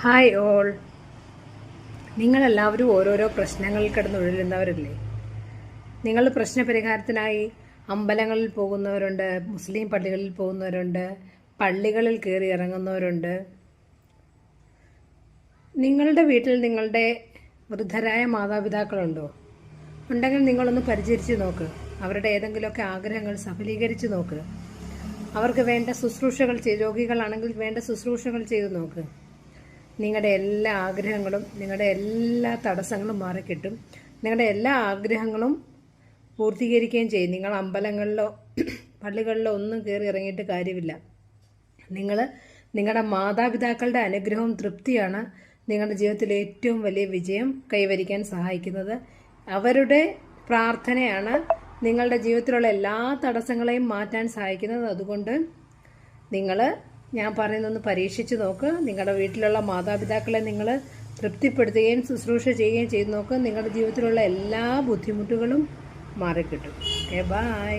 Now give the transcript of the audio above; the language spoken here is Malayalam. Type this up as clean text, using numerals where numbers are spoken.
Hi all. നിങ്ങളെല്ലാവരും ഓരോരോ പ്രശ്നങ്ങളിൽ കിടന്നുഴലുന്നവരല്ലേ? നിങ്ങൾ പ്രശ്നപരിഹാരത്തിനായി അമ്പലങ്ങളിൽ പോകുന്നവരുണ്ട്, മുസ്ലിം പള്ളികളിൽ പോകുന്നവരുണ്ട്, പള്ളികളിൽ കയറി ഇറങ്ങുന്നവരുണ്ട്. നിങ്ങളുടെ വീട്ടിൽ നിങ്ങളുടെ വൃദ്ധരായ മാതാപിതാക്കളുണ്ടോ? ഉണ്ടെങ്കിൽ നിങ്ങളൊന്ന് പരിചരിച്ച് നോക്ക്. അവരുടെ ഏതെങ്കിലുമൊക്കെ ആഗ്രഹങ്ങൾ സഫലീകരിച്ച് നോക്ക്. അവർക്ക് വേണ്ട ശുശ്രൂഷകൾ രോഗികളാണെങ്കിൽ വേണ്ട ശുശ്രൂഷകൾ ചെയ്തു നോക്ക്. നിങ്ങളുടെ എല്ലാ ആഗ്രഹങ്ങളും നിങ്ങളുടെ എല്ലാ തടസ്സങ്ങളും മാറിക്കിട്ടും. നിങ്ങളുടെ എല്ലാ ആഗ്രഹങ്ങളും പൂർത്തീകരിക്കുകയും ചെയ്യും. നിങ്ങൾ അമ്പലങ്ങളിലോ പള്ളികളിലോ ഒന്നും കയറി ഇറങ്ങിയിട്ട് കാര്യമില്ല. നിങ്ങളുടെ മാതാപിതാക്കളുടെ അനുഗ്രഹവും തൃപ്തിയാണ് നിങ്ങളുടെ ജീവിതത്തിലെ ഏറ്റവും വലിയ വിജയം കൈവരിക്കാൻ സഹായിക്കുന്നത്. അവരുടെ പ്രാർത്ഥനയാണ് നിങ്ങളുടെ ജീവിതത്തിലുള്ള എല്ലാ തടസ്സങ്ങളെയും മാറ്റാൻ സഹായിക്കുന്നത്. അതുകൊണ്ട് ഞാൻ പറയുന്നൊന്ന് പരീക്ഷിച്ച് നോക്ക്. നിങ്ങളുടെ വീട്ടിലുള്ള മാതാപിതാക്കളെ നിങ്ങൾ തൃപ്തിപ്പെടുത്തുകയും ശുശ്രൂഷ ചെയ്യുകയും ചെയ്ത് നോക്ക്. നിങ്ങളുടെ ജീവിതത്തിലുള്ള എല്ലാ ബുദ്ധിമുട്ടുകളും മാറിക്കിട്ടും. Okay, by.